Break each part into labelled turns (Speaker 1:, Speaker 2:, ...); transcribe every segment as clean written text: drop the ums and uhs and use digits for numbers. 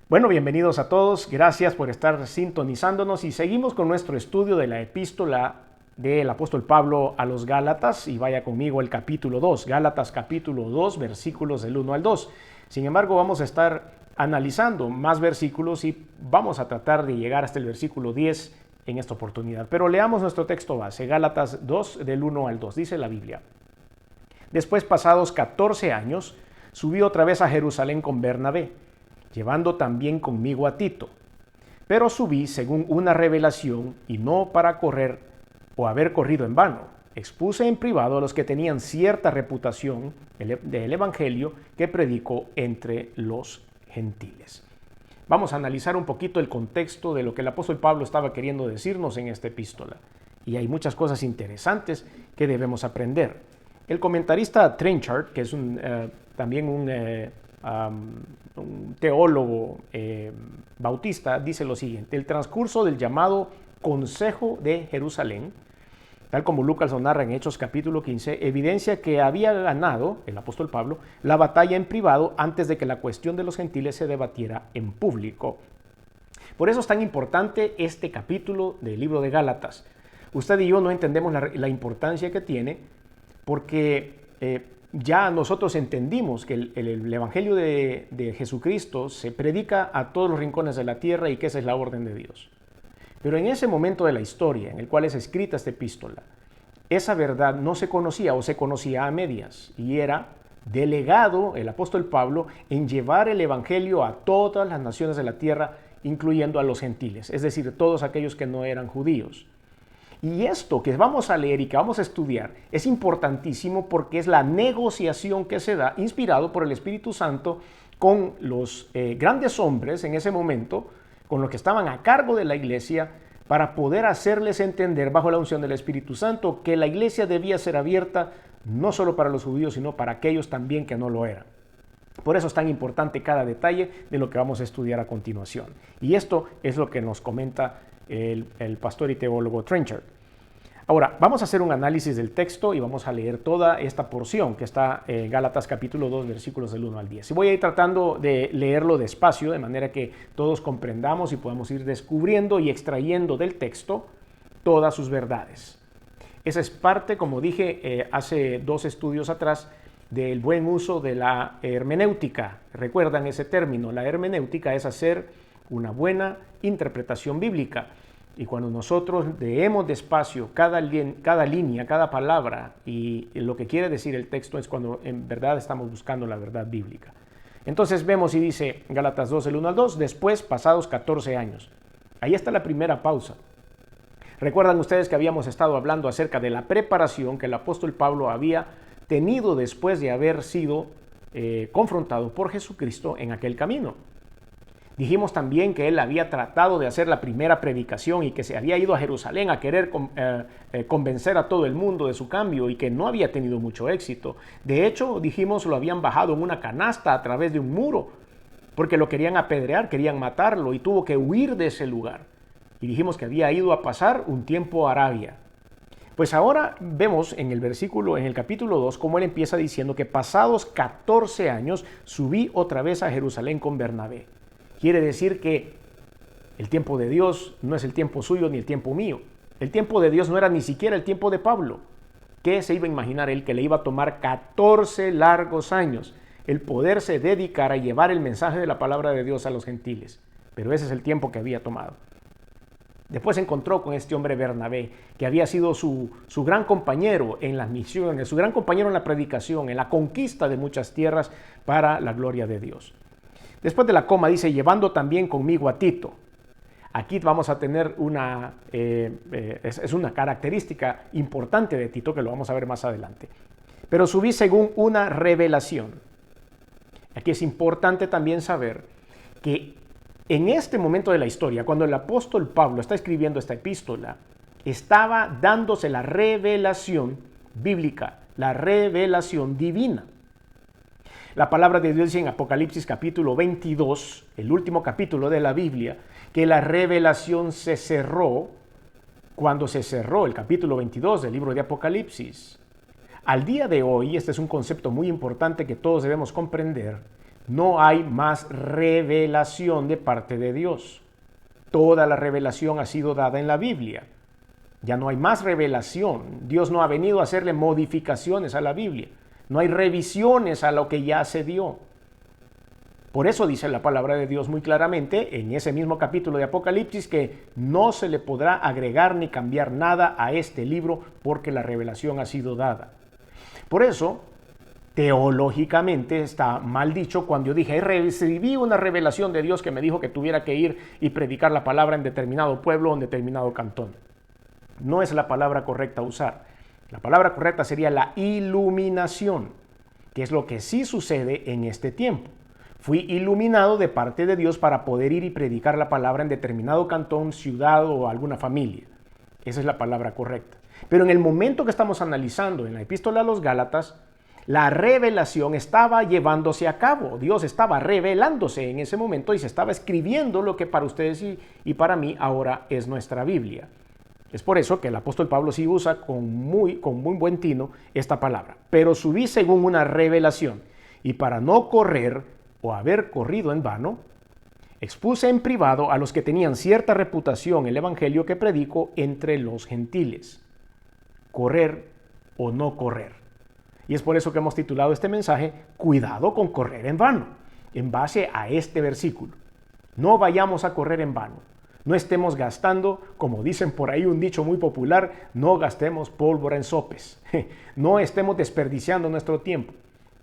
Speaker 1: Bueno, bienvenidos a todos. Gracias por estar sintonizándonos y seguimos con nuestro estudio de la epístola del apóstol Pablo a los Gálatas y vaya conmigo el capítulo 2, Gálatas capítulo 2, versículos del 1 al 2. Sin embargo, vamos a estar analizando más versículos y vamos a tratar de llegar hasta el versículo 10 en esta oportunidad. Pero leamos nuestro texto base, Gálatas 2 del 1 al 2. Dice la Biblia: Después, pasados 14 años, subí otra vez a Jerusalén con Bernabé, llevando también conmigo a Tito. Pero subí según una revelación y no para correr o haber corrido en vano. Expuse en privado a los que tenían cierta reputación del Evangelio que predicó entre los gentiles. Vamos a analizar un poquito el contexto de lo que el apóstol Pablo estaba queriendo decirnos en esta epístola. Y hay muchas cosas interesantes que debemos aprender. El comentarista Trenchard, que es también un teólogo bautista, dice lo siguiente: el transcurso del llamado Consejo de Jerusalén, tal como Lucas lo narra en Hechos capítulo 15, evidencia que había ganado el apóstol Pablo la batalla en privado antes de que la cuestión de los gentiles se debatiera en público. Por eso es tan importante este capítulo del libro de Gálatas. Usted y yo no entendemos la importancia que tiene porque ya nosotros entendimos que el Evangelio de Jesucristo se predica a todos los rincones de la tierra y que esa es la orden de Dios. Pero en ese momento de la historia en el cual es escrita esta epístola, esa verdad no se conocía o se conocía a medias y era delegado el apóstol Pablo en llevar el Evangelio a todas las naciones de la tierra, incluyendo a los gentiles, es decir, todos aquellos que no eran judíos. Y esto que vamos a leer y que vamos a estudiar es importantísimo porque es la negociación que se da, inspirado por el Espíritu Santo, con los grandes hombres en ese momento, con los que estaban a cargo de la iglesia, para poder hacerles entender bajo la unción del Espíritu Santo que la iglesia debía ser abierta no solo para los judíos, sino para aquellos también que no lo eran. Por eso es tan importante cada detalle de lo que vamos a estudiar a continuación. Y esto es lo que nos comenta el pastor y teólogo Trenchard. Ahora, vamos a hacer un análisis del texto y vamos a leer toda esta porción que está en Gálatas capítulo 2, versículos del 1 al 10. Y voy a ir tratando de leerlo despacio, de manera que todos comprendamos y podamos ir descubriendo y extrayendo del texto todas sus verdades. Esa es parte, como dije hace 2 estudios atrás, del buen uso de la hermenéutica. ¿Recuerdan ese término? La hermenéutica es hacer una buena interpretación bíblica. Y cuando nosotros leemos despacio cada línea, cada palabra y lo que quiere decir el texto, es cuando en verdad estamos buscando la verdad bíblica. Entonces vemos y dice Gálatas 2, el 1 al 2, después pasados 14 años. Ahí está la primera pausa. Recuerdan ustedes que habíamos estado hablando acerca de la preparación que el apóstol Pablo había tenido después de haber sido confrontado por Jesucristo en aquel camino. Dijimos también que él había tratado de hacer la primera predicación y que se había ido a Jerusalén a querer convencer a todo el mundo de su cambio y que no había tenido mucho éxito. De hecho, dijimos, lo habían bajado en una canasta a través de un muro porque lo querían apedrear, querían matarlo y tuvo que huir de ese lugar. Y dijimos que había ido a pasar un tiempo a Arabia. Pues ahora vemos en el capítulo 2, cómo él empieza diciendo que pasados 14 años subí otra vez a Jerusalén con Bernabé. Quiere decir que el tiempo de Dios no es el tiempo suyo ni el tiempo mío. El tiempo de Dios no era ni siquiera el tiempo de Pablo. ¿Qué se iba a imaginar él que le iba a tomar 14 largos años el poderse dedicar a llevar el mensaje de la palabra de Dios a los gentiles? Pero ese es el tiempo que había tomado. Después se encontró con este hombre Bernabé, que había sido su gran compañero en las misiones, su gran compañero en la predicación, en la conquista de muchas tierras para la gloria de Dios. Después de la coma dice, llevando también conmigo a Tito. Aquí vamos a tener una característica importante de Tito, que lo vamos a ver más adelante. Pero subí según una revelación. Aquí es importante también saber que en este momento de la historia, cuando el apóstol Pablo está escribiendo esta epístola, estaba dándose la revelación bíblica, la revelación divina. La palabra de Dios dice en Apocalipsis capítulo 22, el último capítulo de la Biblia, que la revelación se cerró cuando se cerró el capítulo 22 del libro de Apocalipsis. Al día de hoy, este es un concepto muy importante que todos debemos comprender, no hay más revelación de parte de Dios. Toda la revelación ha sido dada en la Biblia. Ya no hay más revelación. Dios no ha venido a hacerle modificaciones a la Biblia. No hay revisiones a lo que ya se dio. Por eso dice la palabra de Dios muy claramente en ese mismo capítulo de Apocalipsis que no se le podrá agregar ni cambiar nada a este libro porque la revelación ha sido dada. Por eso, teológicamente está mal dicho cuando yo dije, recibí una revelación de Dios que me dijo que tuviera que ir y predicar la palabra en determinado pueblo o en determinado cantón. No es la palabra correcta a usar. La palabra correcta sería la iluminación, que es lo que sí sucede en este tiempo. Fui iluminado de parte de Dios para poder ir y predicar la palabra en determinado cantón, ciudad o alguna familia. Esa es la palabra correcta. Pero en el momento que estamos analizando en la epístola a los Gálatas, la revelación estaba llevándose a cabo. Dios estaba revelándose en ese momento y se estaba escribiendo lo que para ustedes y para mí ahora es nuestra Biblia. Es por eso que el apóstol Pablo sí usa con muy buen tino esta palabra. Pero subí según una revelación y para no correr o haber corrido en vano, expuse en privado a los que tenían cierta reputación el evangelio que predico entre los gentiles. Correr o no correr. Y es por eso que hemos titulado este mensaje, Cuidado con correr en vano, en base a este versículo. No vayamos a correr en vano. No estemos gastando, como dicen por ahí un dicho muy popular, no gastemos pólvora en sopes. No estemos desperdiciando nuestro tiempo.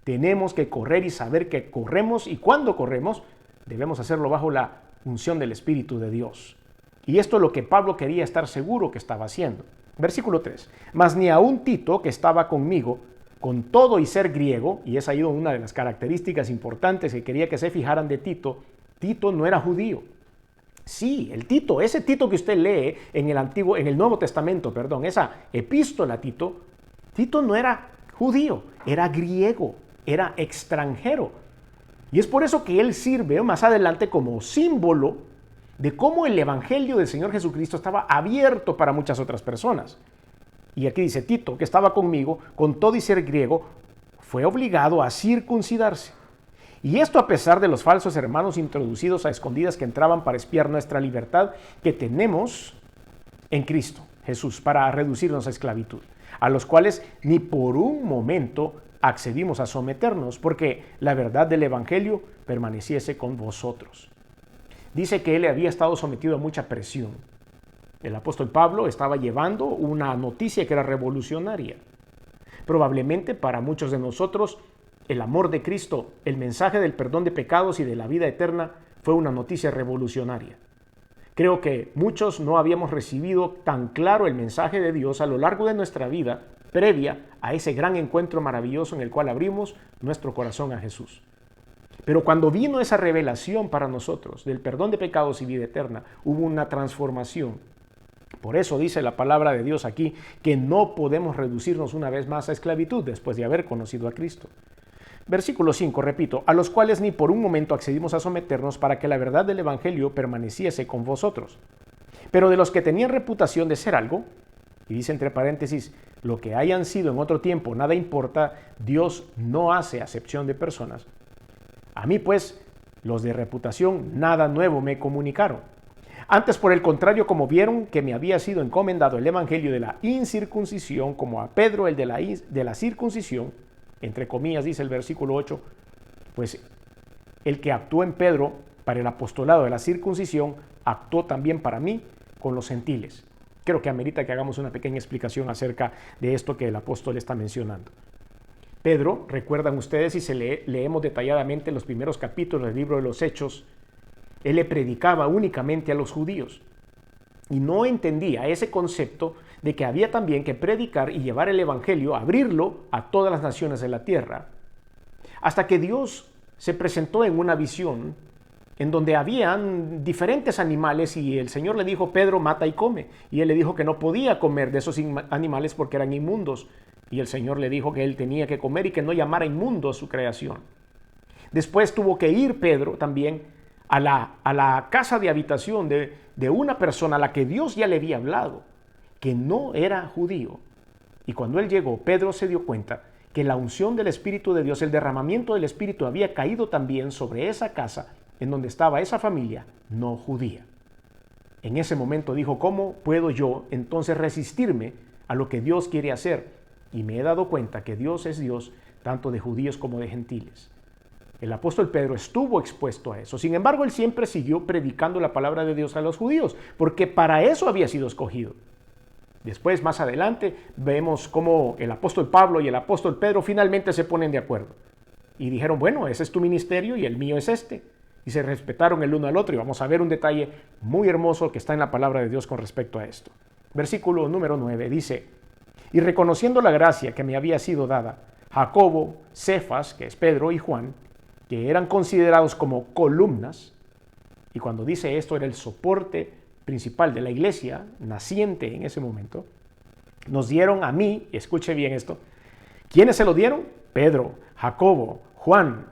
Speaker 1: Tenemos que correr y saber que corremos y cuando corremos debemos hacerlo bajo la unción del Espíritu de Dios. Y esto es lo que Pablo quería estar seguro que estaba haciendo. Versículo 3. Mas ni aun Tito, que estaba conmigo, con todo y ser griego, y esa ha sido una de las características importantes que quería que se fijaran de Tito, Tito no era judío. Sí, el Tito, ese Tito que usted lee en el Nuevo Testamento, esa epístola a Tito, Tito no era judío, era griego. Era extranjero. Y es por eso que él sirve más adelante como símbolo de cómo el evangelio del Señor Jesucristo estaba abierto para muchas otras personas. Y aquí dice, Tito, que estaba conmigo, con todo y ser griego, fue obligado a circuncidarse. Y esto a pesar de los falsos hermanos introducidos a escondidas que entraban para espiar nuestra libertad que tenemos en Cristo Jesús, para reducirnos a esclavitud, a los cuales ni por un momento accedimos a someternos, porque la verdad del evangelio permaneciese con vosotros. Dice que él había estado sometido a mucha presión. El apóstol Pablo estaba llevando una noticia que era revolucionaria. Probablemente para muchos de nosotros, el amor de Cristo, el mensaje del perdón de pecados y de la vida eterna fue una noticia revolucionaria. Creo que muchos no habíamos recibido tan claro el mensaje de Dios a lo largo de nuestra vida previa a ese gran encuentro maravilloso en el cual abrimos nuestro corazón a Jesús. Pero cuando vino esa revelación para nosotros del perdón de pecados y vida eterna, hubo una transformación. Por eso dice la palabra de Dios aquí que no podemos reducirnos una vez más a esclavitud después de haber conocido a Cristo. Versículo 5, repito, a los cuales ni por un momento accedimos a someternos para que la verdad del evangelio permaneciese con vosotros. Pero de los que tenían reputación de ser algo, y dice entre paréntesis, lo que hayan sido en otro tiempo, nada importa, Dios no hace acepción de personas. A mí pues, los de reputación, nada nuevo me comunicaron. Antes, por el contrario, como vieron que me había sido encomendado el evangelio de la incircuncisión, como a Pedro el de la circuncisión, entre comillas dice el versículo 8, pues el que actuó en Pedro para el apostolado de la circuncisión, actuó también para mí con los gentiles. Creo que amerita que hagamos una pequeña explicación acerca de esto que el apóstol está mencionando. Pedro, recuerdan ustedes, y leemos detalladamente los primeros capítulos del libro de los Hechos, él le predicaba únicamente a los judíos y no entendía ese concepto de que había también que predicar y llevar el evangelio, abrirlo a todas las naciones de la tierra, hasta que Dios se presentó en una visión en donde habían diferentes animales y el Señor le dijo, Pedro, mata y come. Y él le dijo que no podía comer de esos animales porque eran inmundos. Y el Señor le dijo que él tenía que comer y que no llamara inmundo a su creación. Después tuvo que ir Pedro también a la casa de habitación de una persona a la que Dios ya le había hablado, que no era judío. Y cuando él llegó, Pedro se dio cuenta que la unción del Espíritu de Dios, el derramamiento del Espíritu había caído también sobre esa casa en donde estaba esa familia no judía. En ese momento dijo, ¿cómo puedo yo entonces resistirme a lo que Dios quiere hacer? Y me he dado cuenta que Dios es Dios tanto de judíos como de gentiles. El apóstol Pedro estuvo expuesto a eso. Sin embargo, él siempre siguió predicando la palabra de Dios a los judíos, porque para eso había sido escogido. Después, más adelante, vemos cómo el apóstol Pablo y el apóstol Pedro finalmente se ponen de acuerdo. Y dijeron, bueno, ese es tu ministerio y el mío es este. Y se respetaron el uno al otro. Y vamos a ver un detalle muy hermoso que está en la palabra de Dios con respecto a esto. Versículo número 9 dice, y reconociendo la gracia que me había sido dada, Jacobo, Cefas, que es Pedro, y Juan, que eran considerados como columnas, y cuando dice esto era el soporte principal de la iglesia, naciente en ese momento, nos dieron a mí, escuche bien esto, ¿quiénes se lo dieron? Pedro, Jacobo, Juan.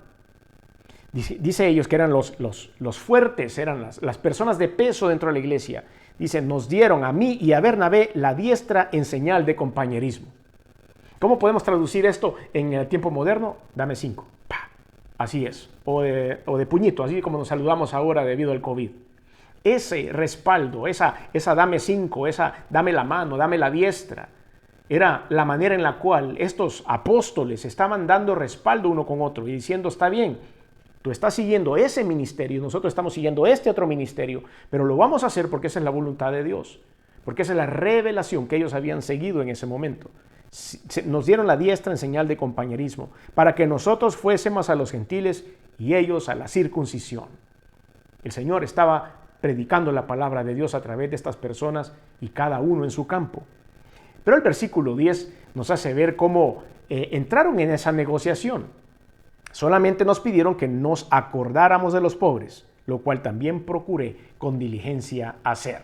Speaker 1: Dice ellos que eran los fuertes, eran las personas de peso dentro de la iglesia. Dice, nos dieron a mí y a Bernabé la diestra en señal de compañerismo. ¿Cómo podemos traducir esto en el tiempo moderno? Dame 5. Así es. O de puñito, así como nos saludamos ahora debido al COVID. Ese respaldo, esa dame 5, esa dame la mano, dame la diestra, era la manera en la cual estos apóstoles estaban dando respaldo uno con otro y diciendo, está bien, tú estás siguiendo ese ministerio, nosotros estamos siguiendo este otro ministerio, pero lo vamos a hacer porque esa es la voluntad de Dios, porque esa es la revelación que ellos habían seguido en ese momento. Nos dieron la diestra en señal de compañerismo, para que nosotros fuésemos a los gentiles y ellos a la circuncisión. El Señor estaba predicando la palabra de Dios a través de estas personas y cada uno en su campo. Pero el versículo 10 nos hace ver cómo entraron en esa negociación. Solamente nos pidieron que nos acordáramos de los pobres, lo cual también procuré con diligencia hacer.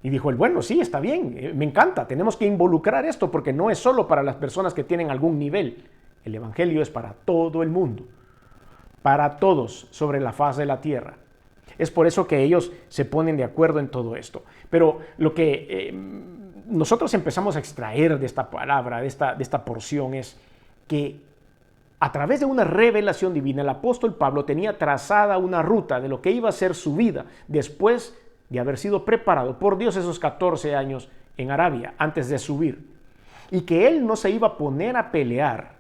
Speaker 1: Y dijo él, bueno, sí, está bien, me encanta, tenemos que involucrar esto porque no es solo para las personas que tienen algún nivel. El evangelio es para todo el mundo, para todos sobre la faz de la tierra. Es por eso que ellos se ponen de acuerdo en todo esto. Pero lo que nosotros empezamos a extraer de esta palabra, de esta porción, es que a través de una revelación divina, el apóstol Pablo tenía trazada una ruta de lo que iba a ser su vida después de haber sido preparado por Dios esos 14 años en Arabia, antes de subir. Y que él no se iba a poner a pelear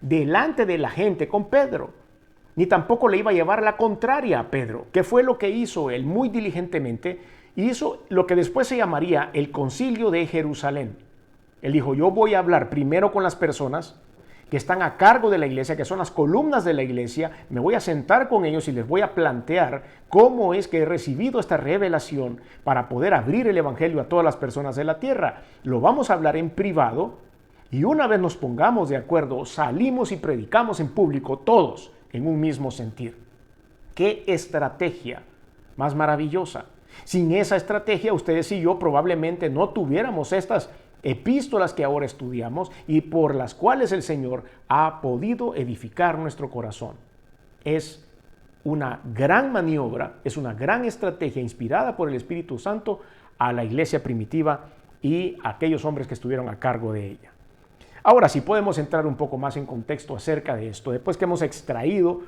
Speaker 1: delante de la gente con Pedro, ni tampoco le iba a llevar la contraria a Pedro, que fue lo que hizo él muy diligentemente, y hizo lo que después se llamaría el Concilio de Jerusalén. Él dijo, yo voy a hablar primero con las personas que están a cargo de la iglesia, que son las columnas de la iglesia, me voy a sentar con ellos y les voy a plantear cómo es que he recibido esta revelación para poder abrir el evangelio a todas las personas de la tierra. Lo vamos a hablar en privado y una vez nos pongamos de acuerdo, salimos y predicamos en público todos en un mismo sentir. ¡Qué estrategia más maravillosa! Sin esa estrategia, ustedes y yo probablemente no tuviéramos estas epístolas que ahora estudiamos y por las cuales el Señor ha podido edificar nuestro corazón. Es una gran maniobra, es una gran estrategia inspirada por el Espíritu Santo a la iglesia primitiva y a aquellos hombres que estuvieron a cargo de ella. Ahora sí podemos entrar un poco más en contexto acerca de esto, después que hemos extraído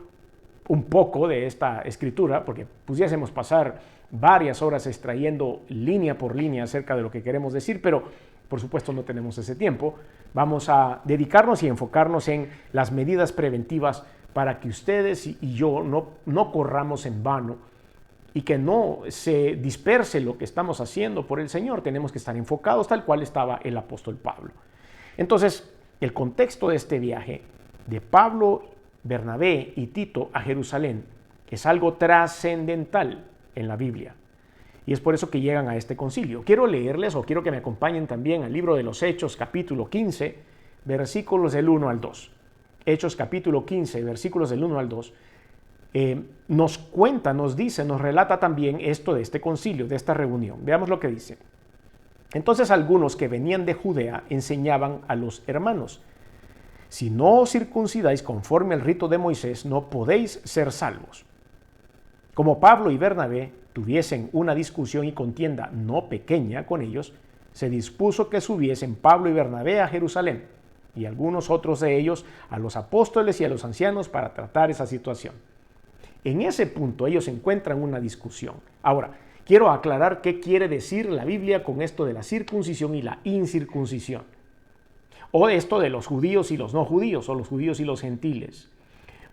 Speaker 1: un poco de esta escritura, porque pudiésemos pasar varias horas extrayendo línea por línea acerca de lo que queremos decir, pero por supuesto no tenemos ese tiempo. Vamos a dedicarnos y enfocarnos en las medidas preventivas para que ustedes y yo no corramos en vano y que no se disperse lo que estamos haciendo por el Señor. Tenemos que estar enfocados tal cual estaba el apóstol Pablo. Entonces, el contexto de este viaje de Pablo, Bernabé y Tito a Jerusalén es algo trascendental en la Biblia. Y es por eso que llegan a este concilio. Quiero leerles o quiero que me acompañen también al libro de los Hechos, capítulo 15, versículos del 1 al 2. Hechos, capítulo 15, versículos del 1 al 2. Nos cuenta, nos dice, nos relata también esto de este concilio, de esta reunión. Veamos lo que dice. Entonces algunos que venían de Judea enseñaban a los hermanos: si no os circuncidáis conforme al rito de Moisés, no podéis ser salvos. Como Pablo y Bernabé tuviesen una discusión y contienda no pequeña con ellos, se dispuso que subiesen Pablo y Bernabé a Jerusalén. y algunos otros de ellos a los apóstoles y a los ancianos para tratar esa situación. En ese punto ellos encuentran una discusión. Ahora, quiero aclarar qué quiere decir la Biblia con esto de la circuncisión y la incircuncisión. O esto de los judíos y los no judíos, o los judíos y los gentiles.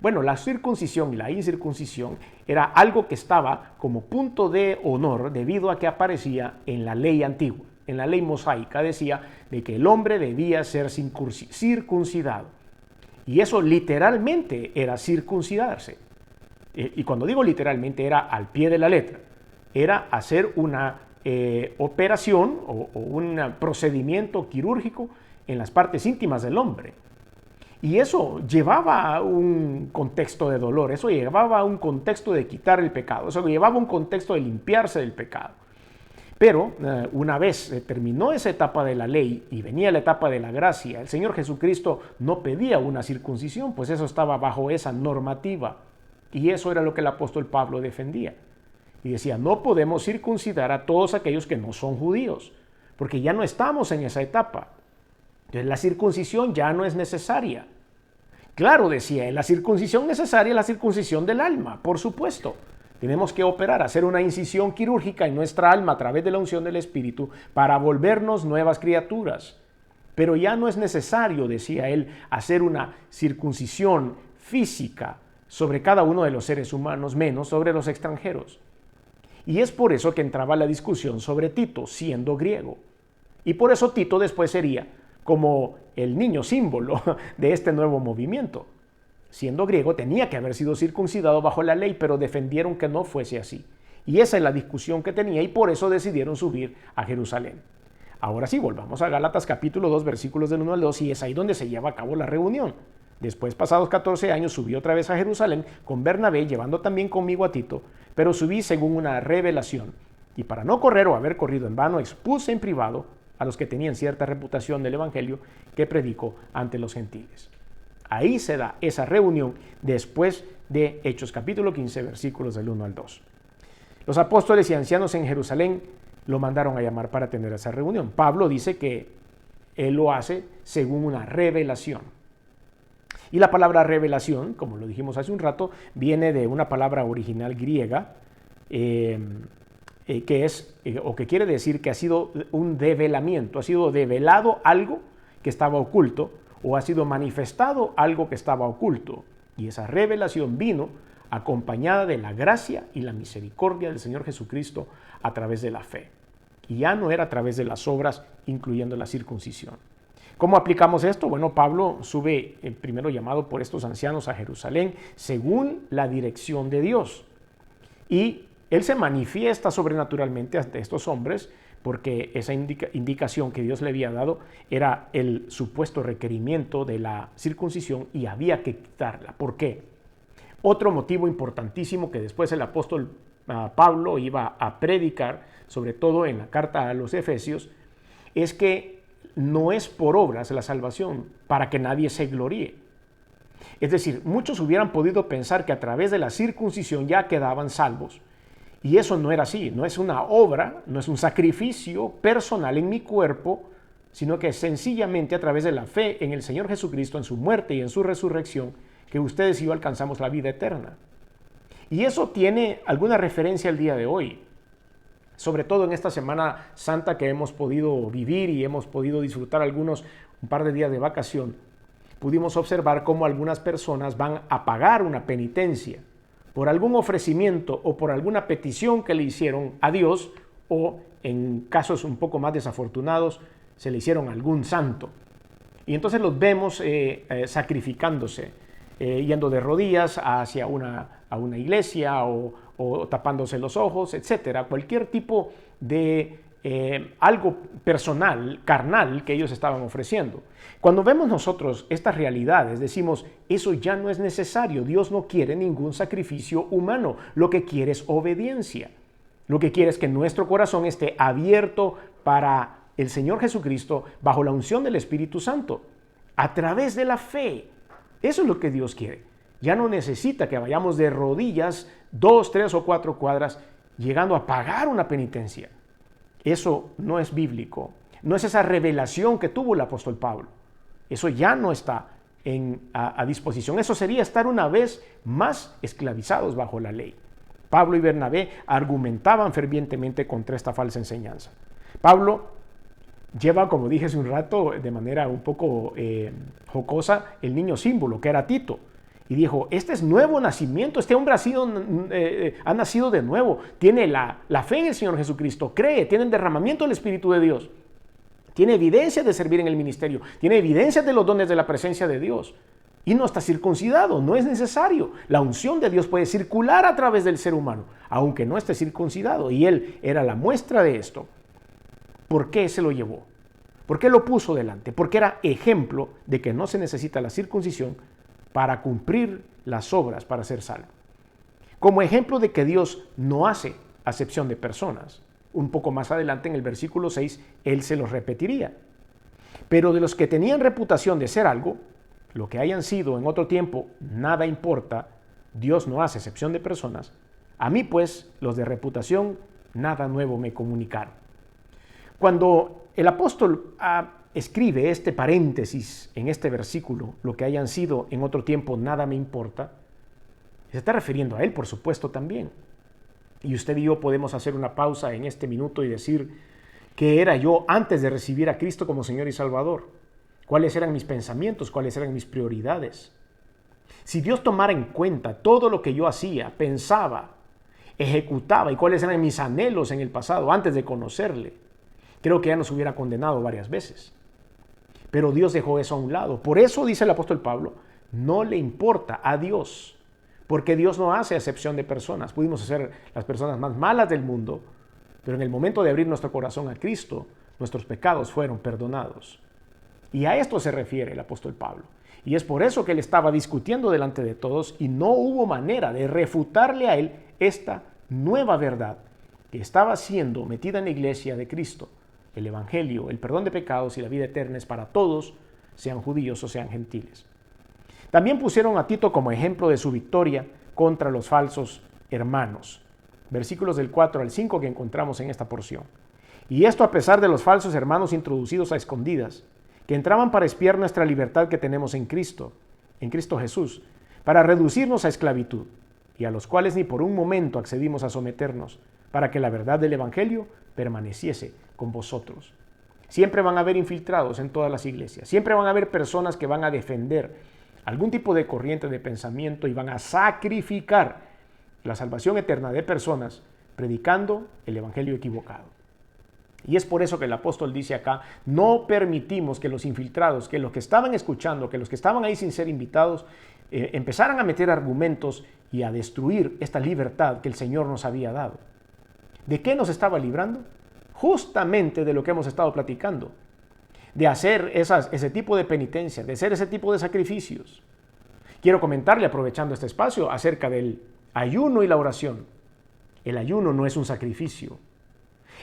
Speaker 1: Bueno, la circuncisión y la incircuncisión era algo que estaba como punto de honor debido a que aparecía en la ley antigua. En la ley mosaica decía de que el hombre debía ser circuncidado. Y eso literalmente era circuncidarse. Y cuando digo literalmente era al pie de la letra. Era hacer una operación o un procedimiento quirúrgico en las partes íntimas del hombre. Y eso llevaba a un contexto de dolor, eso llevaba a un contexto de quitar el pecado, eso llevaba a un contexto de limpiarse del pecado. Pero una vez terminó esa etapa de la ley y venía la etapa de la gracia, el Señor Jesucristo no pedía una circuncisión, pues eso estaba bajo esa normativa. Y eso era lo que el apóstol Pablo defendía. Y decía, no podemos circuncidar a todos aquellos que no son judíos, porque ya no estamos en esa etapa. Entonces la circuncisión ya no es necesaria. Claro, decía él, la circuncisión necesaria es la circuncisión del alma, por supuesto. Tenemos que operar, hacer una incisión quirúrgica en nuestra alma a través de la unción del Espíritu para volvernos nuevas criaturas. Pero ya no es necesario, decía él, hacer una circuncisión física sobre cada uno de los seres humanos, menos sobre los extranjeros. Y es por eso que entraba la discusión sobre Tito, siendo griego. Y por eso Tito después sería como el niño símbolo de este nuevo movimiento. Siendo griego, tenía que haber sido circuncidado bajo la ley, pero defendieron que no fuese así. Y esa es la discusión que tenía y por eso decidieron subir a Jerusalén. Ahora sí, volvamos a Gálatas capítulo 2, versículos del 1 al 2, y es ahí donde se lleva a cabo la reunión. Después, pasados 14 años, subí otra vez a Jerusalén con Bernabé, llevando también conmigo a Tito, pero subí según una revelación. Y para no correr o haber corrido en vano, expuse en privado a los que tenían cierta reputación del evangelio que predicó ante los gentiles. Ahí se da esa reunión después de Hechos capítulo 15, versículos del 1 al 2. Los apóstoles y ancianos en Jerusalén lo mandaron a llamar para tener esa reunión. Pablo dice que él lo hace según una revelación. Y la palabra revelación, como lo dijimos hace un rato, viene de una palabra original griega que quiere decir que ha sido un develamiento, ha sido develado algo que estaba oculto o ha sido manifestado algo que estaba oculto. Y esa revelación vino acompañada de la gracia y la misericordia del Señor Jesucristo a través de la fe. Y ya no era a través de las obras, incluyendo la circuncisión. ¿Cómo aplicamos esto? Bueno, Pablo sube primero llamado por estos ancianos a Jerusalén según la dirección de Dios. Y él se manifiesta sobrenaturalmente ante estos hombres porque esa indicación que Dios le había dado era el supuesto requerimiento de la circuncisión y había que quitarla. ¿Por qué? Otro motivo importantísimo que después el apóstol Pablo iba a predicar, sobre todo en la carta a los Efesios, es que no es por obras la salvación para que nadie se gloríe. Es decir, muchos hubieran podido pensar que a través de la circuncisión ya quedaban salvos. Y eso no era así, no es una obra, no es un sacrificio personal en mi cuerpo, sino que sencillamente a través de la fe en el Señor Jesucristo, en su muerte y en su resurrección, que ustedes y yo alcanzamos la vida eterna. Y eso tiene alguna referencia al día de hoy, sobre todo en esta Semana Santa que hemos podido vivir y hemos podido disfrutar un par de días de vacación. Pudimos observar cómo algunas personas van a pagar una penitencia por algún ofrecimiento o por alguna petición que le hicieron a Dios, o en casos un poco más desafortunados, se le hicieron a algún santo. Y entonces los vemos sacrificándose, yendo de rodillas hacia a una iglesia o tapándose los ojos, etcétera. Cualquier tipo de algo personal, carnal, que ellos estaban ofreciendo. Cuando vemos nosotros estas realidades, decimos, eso ya no es necesario. Dios no quiere ningún sacrificio humano. Lo que quiere es obediencia. Lo que quiere es que nuestro corazón esté abierto para el Señor Jesucristo bajo la unción del Espíritu Santo, a través de la fe. Eso es lo que Dios quiere. Ya no necesita que vayamos de rodillas 2, 3 o 4 cuadras llegando a pagar una penitencia. Eso no es bíblico. No es esa revelación que tuvo el apóstol Pablo. Eso ya no está a disposición. Eso sería estar una vez más esclavizados bajo la ley. Pablo y Bernabé argumentaban fervientemente contra esta falsa enseñanza. Pablo lleva, como dije hace un rato, de manera un poco jocosa, el niño símbolo, que era Tito. Y dijo, este es nuevo nacimiento, este hombre ha nacido de nuevo, tiene la fe en el Señor Jesucristo, cree, tiene el derramamiento del Espíritu de Dios, tiene evidencia de servir en el ministerio, tiene evidencia de los dones de la presencia de Dios. Y no está circuncidado, no es necesario. La unción de Dios puede circular a través del ser humano, aunque no esté circuncidado. Y él era la muestra de esto. ¿Por qué se lo llevó? ¿Por qué lo puso delante? Porque era ejemplo de que no se necesita la circuncisión para cumplir las obras, para ser salvo. Como ejemplo de que Dios no hace acepción de personas. Un poco más adelante en el versículo 6, él se los repetiría. Pero de los que tenían reputación de ser algo, lo que hayan sido en otro tiempo, nada importa, Dios no hace excepción de personas. A mí pues, los de reputación, nada nuevo me comunicaron. Cuando el apóstol escribe este paréntesis en este versículo, lo que hayan sido en otro tiempo, nada me importa, se está refiriendo a él, por supuesto, también. Y usted y yo podemos hacer una pausa en este minuto y decir, ¿qué era yo antes de recibir a Cristo como Señor y Salvador? ¿Cuáles eran mis pensamientos? ¿Cuáles eran mis prioridades? Si Dios tomara en cuenta todo lo que yo hacía, pensaba, ejecutaba y cuáles eran mis anhelos en el pasado antes de conocerle, creo que ya nos hubiera condenado varias veces. Pero Dios dejó eso a un lado. Por eso dice el apóstol Pablo, no le importa a Dios, porque Dios no hace excepción de personas. Pudimos ser las personas más malas del mundo, pero en el momento de abrir nuestro corazón a Cristo, nuestros pecados fueron perdonados. Y a esto se refiere el apóstol Pablo. Y es por eso que él estaba discutiendo delante de todos y no hubo manera de refutarle a él esta nueva verdad que estaba siendo metida en la iglesia de Cristo. El evangelio, el perdón de pecados y la vida eterna es para todos, sean judíos o sean gentiles. También pusieron a Tito como ejemplo de su victoria contra los falsos hermanos. Versículos del 4 al 5 que encontramos en esta porción. Y esto a pesar de los falsos hermanos introducidos a escondidas, que entraban para espiar nuestra libertad que tenemos en Cristo Jesús, para reducirnos a esclavitud, y a los cuales ni por un momento accedimos a someternos, para que la verdad del evangelio permaneciese con vosotros. Siempre van a haber infiltrados en todas las iglesias, siempre van a haber personas que van a defender algún tipo de corriente de pensamiento y van a sacrificar la salvación eterna de personas predicando el evangelio equivocado. Y es por eso que el apóstol dice acá, no permitimos que los infiltrados, que los que estaban escuchando, que los que estaban ahí sin ser invitados, empezaran a meter argumentos y a destruir esta libertad que el Señor nos había dado. ¿De qué nos estaba librando? Justamente de lo que hemos estado platicando, de hacer ese tipo de penitencia, de hacer ese tipo de sacrificios. Quiero comentarle, aprovechando este espacio, acerca del ayuno y la oración. El ayuno no es un sacrificio.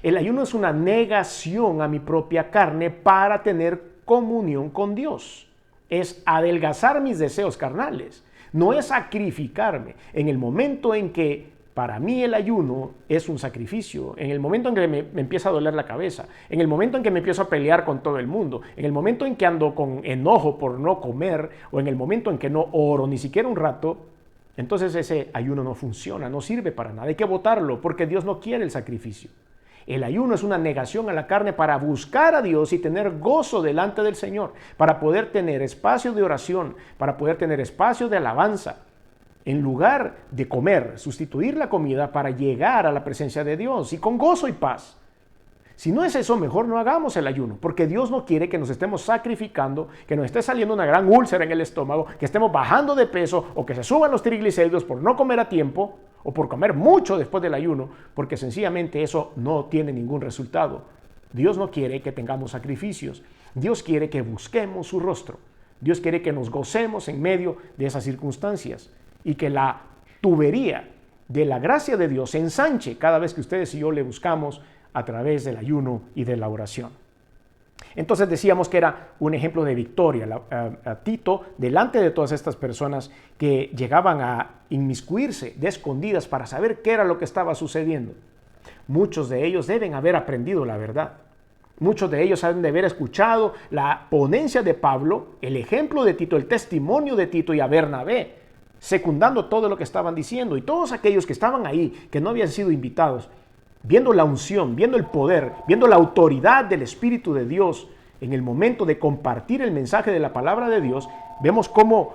Speaker 1: El ayuno es una negación a mi propia carne para tener comunión con Dios. Es adelgazar mis deseos carnales. No es sacrificarme. En el momento en que para mí el ayuno es un sacrificio, en el momento en que me empieza a doler la cabeza, en el momento en que me empiezo a pelear con todo el mundo, en el momento en que ando con enojo por no comer, o en el momento en que no oro ni siquiera un rato, entonces ese ayuno no funciona, no sirve para nada. Hay que botarlo porque Dios no quiere el sacrificio. El ayuno es una negación a la carne para buscar a Dios y tener gozo delante del Señor, para poder tener espacio de oración, para poder tener espacio de alabanza. En lugar de comer, sustituir la comida para llegar a la presencia de Dios y con gozo y paz. Si no es eso, mejor no hagamos el ayuno, porque Dios no quiere que nos estemos sacrificando, que nos esté saliendo una gran úlcera en el estómago, que estemos bajando de peso o que se suban los triglicéridos por no comer a tiempo o por comer mucho después del ayuno, porque sencillamente eso no tiene ningún resultado. Dios no quiere que tengamos sacrificios. Dios quiere que busquemos su rostro. Dios quiere que nos gocemos en medio de esas circunstancias y que la tubería de la gracia de Dios se ensanche cada vez que ustedes y yo le buscamos a través del ayuno y de la oración. Entonces decíamos que era un ejemplo de victoria a Tito delante de todas estas personas que llegaban a inmiscuirse de escondidas para saber qué era lo que estaba sucediendo. Muchos de ellos deben haber aprendido la verdad. Muchos de ellos han de haber escuchado la ponencia de Pablo, el ejemplo de Tito, el testimonio de Tito y a Bernabé, secundando todo lo que estaban diciendo. Y todos aquellos que estaban ahí, que no habían sido invitados, viendo la unción, viendo el poder, viendo la autoridad del Espíritu de Dios en el momento de compartir el mensaje de la palabra de Dios, vemos cómo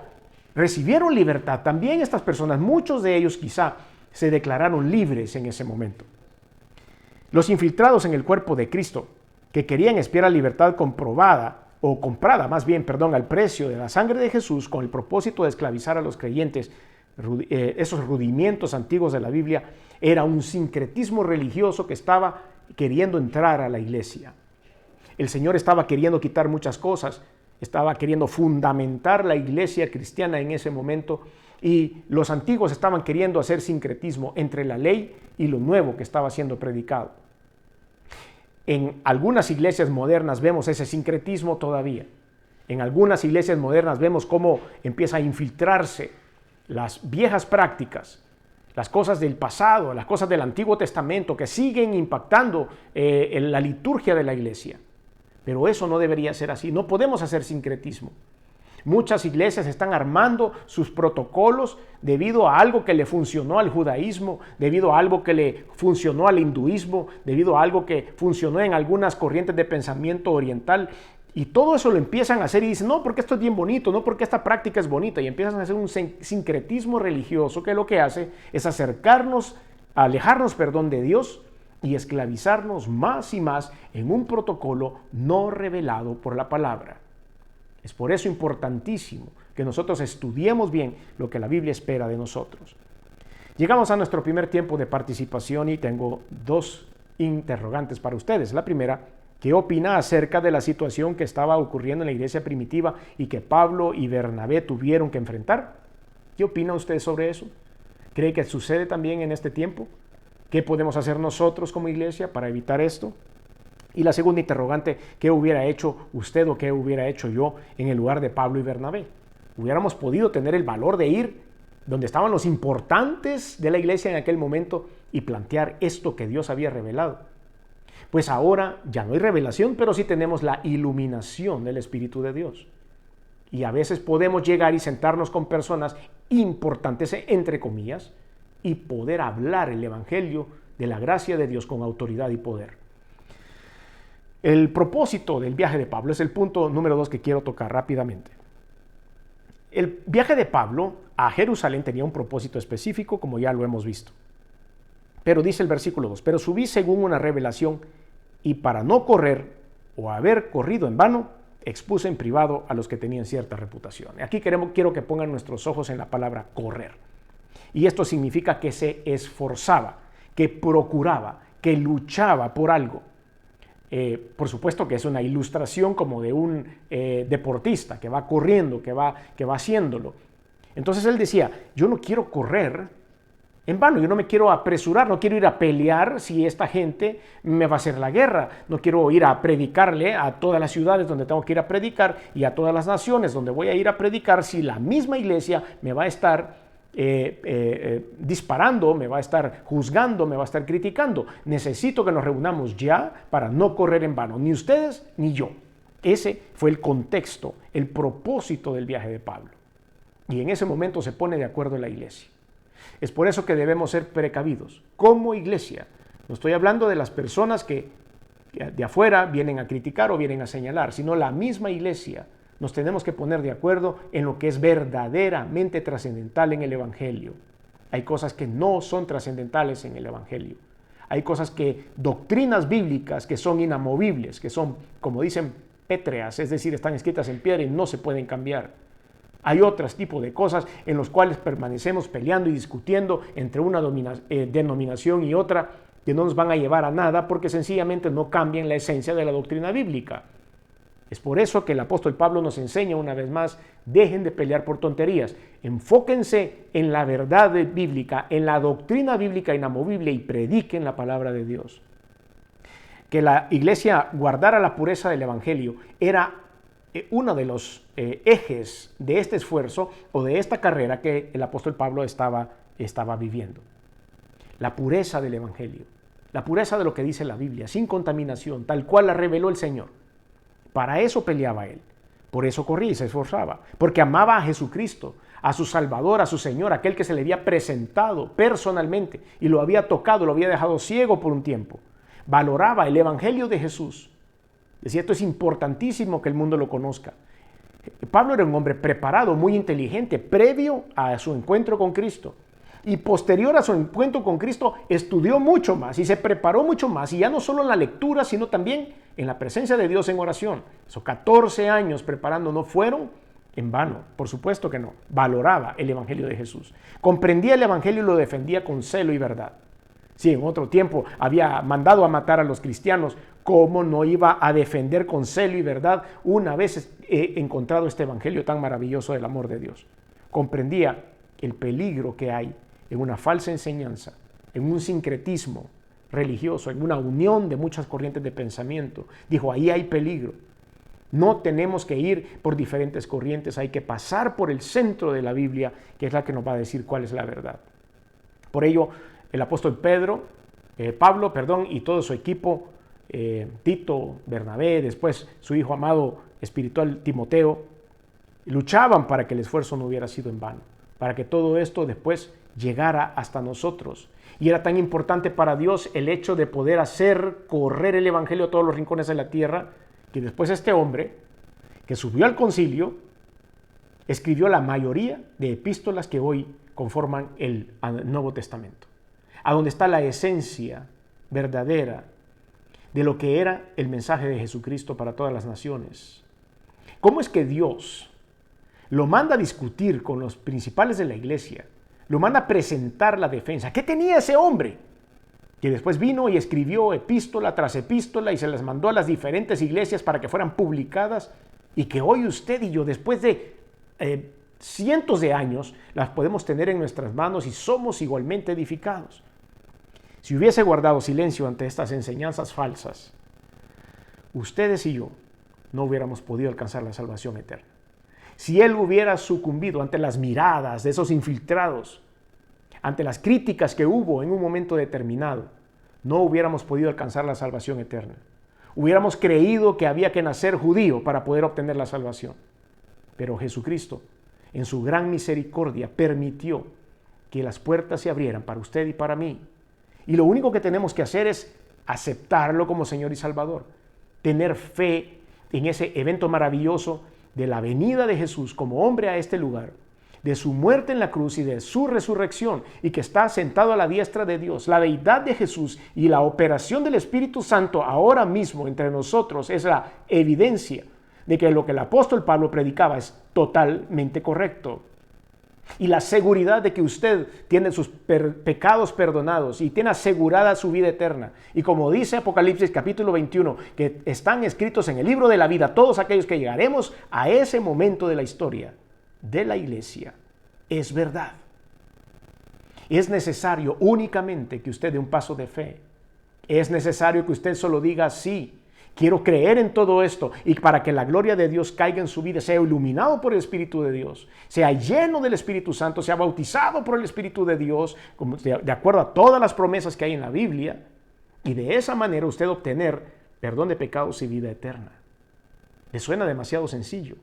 Speaker 1: recibieron libertad. También estas personas, muchos de ellos quizá se declararon libres en ese momento. Los infiltrados en el cuerpo de Cristo, que querían espiar la libertad comprobada, o comprada más bien, al precio de la sangre de Jesús con el propósito de esclavizar a los creyentes, esos rudimientos antiguos de la Biblia, era un sincretismo religioso que estaba queriendo entrar a la iglesia. El Señor estaba queriendo quitar muchas cosas, estaba queriendo fundamentar la iglesia cristiana en ese momento, y los antiguos estaban queriendo hacer sincretismo entre la ley y lo nuevo que estaba siendo predicado. En algunas iglesias modernas vemos ese sincretismo todavía. En algunas iglesias modernas vemos cómo empieza a infiltrarse las viejas prácticas, las cosas del pasado, las cosas del Antiguo Testamento que siguen impactando en la liturgia de la iglesia. Pero eso no debería ser así. No podemos hacer sincretismo. Muchas iglesias están armando sus protocolos debido a algo que le funcionó al judaísmo, debido a algo que le funcionó al hinduismo, debido a algo que funcionó en algunas corrientes de pensamiento oriental. Y todo eso lo empiezan a hacer y dicen, no, porque esto es bien bonito, no, porque esta práctica es bonita. Y empiezan a hacer un sincretismo religioso que lo que hace es alejarnos de Dios y esclavizarnos más y más en un protocolo no revelado por la palabra. Es por eso importantísimo que nosotros estudiemos bien lo que la Biblia espera de nosotros. Llegamos a nuestro primer tiempo de participación y tengo dos interrogantes para ustedes. La primera, ¿qué opina acerca de la situación que estaba ocurriendo en la iglesia primitiva y que Pablo y Bernabé tuvieron que enfrentar? ¿Qué opina usted sobre eso? ¿Cree que sucede también en este tiempo? ¿Qué podemos hacer nosotros como iglesia para evitar esto? Y la segunda interrogante, ¿qué hubiera hecho usted o qué hubiera hecho yo en el lugar de Pablo y Bernabé? ¿Hubiéramos podido tener el valor de ir donde estaban los importantes de la iglesia en aquel momento y plantear esto que Dios había revelado? Pues ahora ya no hay revelación, pero sí tenemos la iluminación del Espíritu de Dios. Y a veces podemos llegar y sentarnos con personas importantes, entre comillas, y poder hablar el Evangelio de la gracia de Dios con autoridad y poder. El propósito del viaje de Pablo es el punto número 2 que quiero tocar rápidamente. El viaje de Pablo a Jerusalén tenía un propósito específico, como ya lo hemos visto. Pero dice el versículo 2, pero subí según una revelación y para no correr o haber corrido en vano, expuse en privado a los que tenían cierta reputación. Aquí quiero que pongan nuestros ojos en la palabra correr. Y esto significa que se esforzaba, que procuraba, que luchaba por algo. Por supuesto que es una ilustración como de un deportista que va corriendo, que va haciéndolo. Entonces él decía, yo no quiero correr en vano, yo no me quiero apresurar, no quiero ir a pelear si esta gente me va a hacer la guerra, no quiero ir a predicarle a todas las ciudades donde tengo que ir a predicar y a todas las naciones donde voy a ir a predicar si la misma iglesia me va a estar disparando, me va a estar juzgando, me va a estar criticando. Necesito que nos reunamos ya para no correr en vano, ni ustedes ni yo. Ese fue el contexto, el propósito del viaje de Pablo. Y en ese momento se pone de acuerdo la iglesia. Es por eso que debemos ser precavidos como iglesia. No estoy hablando de las personas que de afuera vienen a criticar o vienen a señalar, sino la misma iglesia. Nos tenemos que poner de acuerdo en lo que es verdaderamente trascendental en el Evangelio. Hay cosas que no son trascendentales en el Evangelio. Hay cosas doctrinas bíblicas que son inamovibles, que son, como dicen, pétreas, es decir, están escritas en piedra y no se pueden cambiar. Hay otros tipos de cosas en los cuales permanecemos peleando y discutiendo entre una denominación y otra que no nos van a llevar a nada porque sencillamente no cambian la esencia de la doctrina bíblica. Es por eso que el apóstol Pablo nos enseña una vez más, dejen de pelear por tonterías, enfóquense en la verdad bíblica, en la doctrina bíblica inamovible y prediquen la palabra de Dios. Que la iglesia guardara la pureza del Evangelio era uno de los ejes de este esfuerzo o de esta carrera que el apóstol Pablo estaba viviendo. La pureza del Evangelio. la pureza de lo que dice la Biblia, sin contaminación, tal cual la reveló el Señor. Para eso peleaba él. Por eso corría y se esforzaba, porque amaba a Jesucristo, a su Salvador, a su Señor, aquel que se le había presentado personalmente y lo había tocado, lo había dejado ciego por un tiempo. Valoraba el Evangelio de Jesús. Decía, esto es importantísimo que el mundo lo conozca. Pablo era un hombre preparado, muy inteligente, previo a su encuentro con Cristo. Y posterior a su encuentro con Cristo, estudió mucho más y se preparó mucho más. Y ya no solo en la lectura, sino también en la presencia de Dios en oración. Esos 14 años preparando no fueron en vano, por supuesto que no. Valoraba el Evangelio de Jesús. Comprendía el Evangelio y lo defendía con celo y verdad. Si en otro tiempo había mandado a matar a los cristianos, ¿cómo no iba a defender con celo y verdad una vez encontrado este Evangelio tan maravilloso del amor de Dios? Comprendía el peligro que hay en una falsa enseñanza, en un sincretismo religioso, en una unión de muchas corrientes de pensamiento. Dijo, ahí hay peligro. No tenemos que ir por diferentes corrientes, hay que pasar por el centro de la Biblia, que es la que nos va a decir cuál es la verdad. Por ello, el apóstol Pablo, y todo su equipo, Tito, Bernabé, después su hijo amado espiritual Timoteo, luchaban para que el esfuerzo no hubiera sido en vano, para que todo esto después llegara hasta nosotros. Y era tan importante para Dios el hecho de poder hacer correr el Evangelio a todos los rincones de la tierra, que después este hombre, que subió al concilio, escribió la mayoría de epístolas que hoy conforman el Nuevo Testamento, a donde está la esencia verdadera de lo que era el mensaje de Jesucristo para todas las naciones. ¿Cómo es que Dios lo manda a discutir con los principales de la iglesia? Lo manda a presentar la defensa. ¿Qué tenía ese hombre? Que después vino y escribió epístola tras epístola y se las mandó a las diferentes iglesias para que fueran publicadas, y que hoy usted y yo, después de cientos de años, las podemos tener en nuestras manos y somos igualmente edificados. Si hubiese guardado silencio ante estas enseñanzas falsas, ustedes y yo no hubiéramos podido alcanzar la salvación eterna. Si él hubiera sucumbido ante las miradas de esos infiltrados, ante las críticas que hubo en un momento determinado, no hubiéramos podido alcanzar la salvación eterna. Hubiéramos creído que había que nacer judío para poder obtener la salvación. Pero Jesucristo, en su gran misericordia, permitió que las puertas se abrieran para usted y para mí. Y lo único que tenemos que hacer es aceptarlo como Señor y Salvador. Tener fe en ese evento maravilloso de la venida de Jesús como hombre a este lugar, de su muerte en la cruz y de su resurrección, y que está sentado a la diestra de Dios. La deidad de Jesús y la operación del Espíritu Santo ahora mismo entre nosotros es la evidencia de que lo que el apóstol Pablo predicaba es totalmente correcto. Y la seguridad de que usted tiene sus pecados perdonados y tiene asegurada su vida eterna. Y como dice Apocalipsis capítulo 21, que están escritos en el libro de la vida todos aquellos que llegaremos a ese momento de la historia de la iglesia, es verdad. Es necesario únicamente que usted dé un paso de fe. Es necesario que usted solo diga sí. Quiero creer en todo esto, y para que la gloria de Dios caiga en su vida, sea iluminado por el Espíritu de Dios, sea lleno del Espíritu Santo, sea bautizado por el Espíritu de Dios, de acuerdo a todas las promesas que hay en la Biblia, y de esa manera usted obtener perdón de pecados y vida eterna. ¿Le suena demasiado sencillo?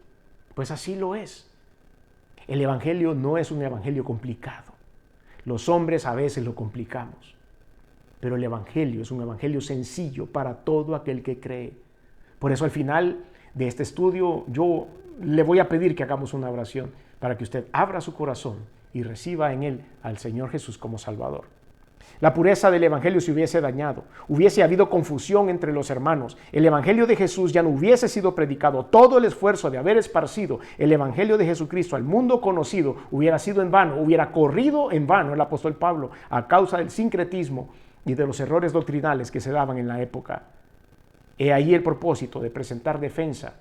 Speaker 1: Pues así lo es. El Evangelio no es un evangelio complicado. Los hombres a veces lo complicamos. Pero el Evangelio es un evangelio sencillo para todo aquel que cree. Por eso al final de este estudio yo le voy a pedir que hagamos una oración para que usted abra su corazón y reciba en él al Señor Jesús como Salvador. La pureza del Evangelio se hubiese dañado, hubiese habido confusión entre los hermanos, el Evangelio de Jesús ya no hubiese sido predicado, todo el esfuerzo de haber esparcido el Evangelio de Jesucristo al mundo conocido hubiera sido en vano, hubiera corrido en vano el apóstol Pablo a causa del sincretismo y de los errores doctrinales que se daban en la época. He ahí el propósito de presentar defensa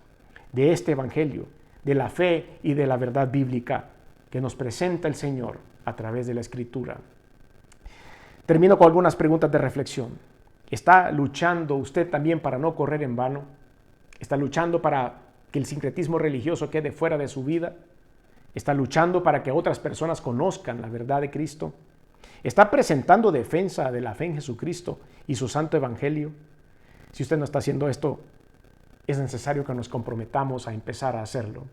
Speaker 1: de este Evangelio, de la fe y de la verdad bíblica que nos presenta el Señor a través de la Escritura. Termino con algunas preguntas de reflexión. ¿Está luchando usted también para no correr en vano? ¿Está luchando para que el sincretismo religioso quede fuera de su vida? ¿Está luchando para que otras personas conozcan la verdad de Cristo? ¿Está presentando defensa de la fe en Jesucristo y su santo evangelio? Si usted no está haciendo esto, es necesario que nos comprometamos a empezar a hacerlo.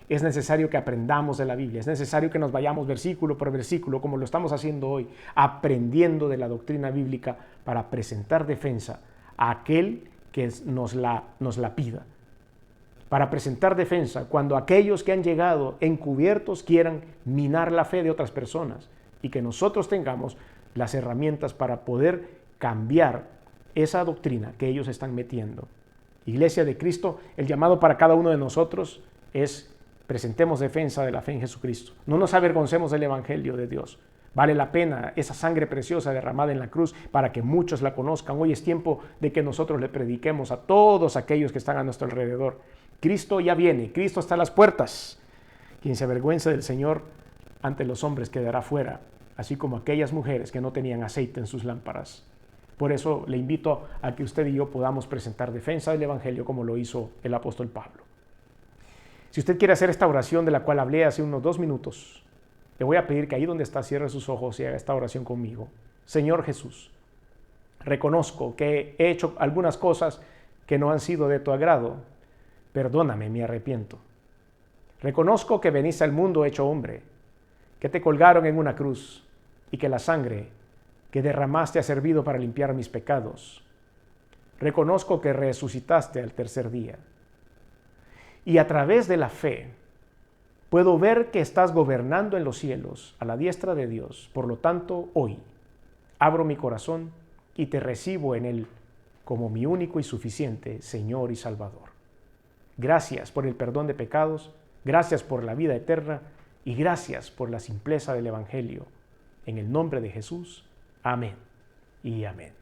Speaker 1: Es necesario que aprendamos de la Biblia, es necesario que nos vayamos versículo por versículo, como lo estamos haciendo hoy, aprendiendo de la doctrina bíblica para presentar defensa a aquel que nos la pida. Para presentar defensa cuando aquellos que han llegado encubiertos quieran minar la fe de otras personas y que nosotros tengamos las herramientas para poder cambiar esa doctrina que ellos están metiendo. Iglesia de Cristo, el llamado para cada uno de nosotros es: presentemos defensa de la fe en Jesucristo. No nos avergoncemos del Evangelio de Dios. Vale la pena esa sangre preciosa derramada en la cruz para que muchos la conozcan. Hoy es tiempo de que nosotros le prediquemos a todos aquellos que están a nuestro alrededor. Cristo ya viene, Cristo está a las puertas. Quien se avergüence del Señor ante los hombres quedará fuera, así como aquellas mujeres que no tenían aceite en sus lámparas. Por eso le invito a que usted y yo podamos presentar defensa del Evangelio como lo hizo el apóstol Pablo. Si usted quiere hacer esta oración de la cual hablé hace unos 2 minutos, le voy a pedir que ahí donde está cierre sus ojos y haga esta oración conmigo. Señor Jesús, reconozco que he hecho algunas cosas que no han sido de tu agrado. Perdóname, me arrepiento. Reconozco que veniste al mundo hecho hombre, que te colgaron en una cruz y que la sangre que derramaste ha servido para limpiar mis pecados. Reconozco que resucitaste al tercer día. Y a través de la fe, puedo ver que estás gobernando en los cielos a la diestra de Dios. Por lo tanto, hoy abro mi corazón y te recibo en él como mi único y suficiente Señor y Salvador. Gracias por el perdón de pecados, gracias por la vida eterna y gracias por la simpleza del Evangelio. En el nombre de Jesús, amén y amén.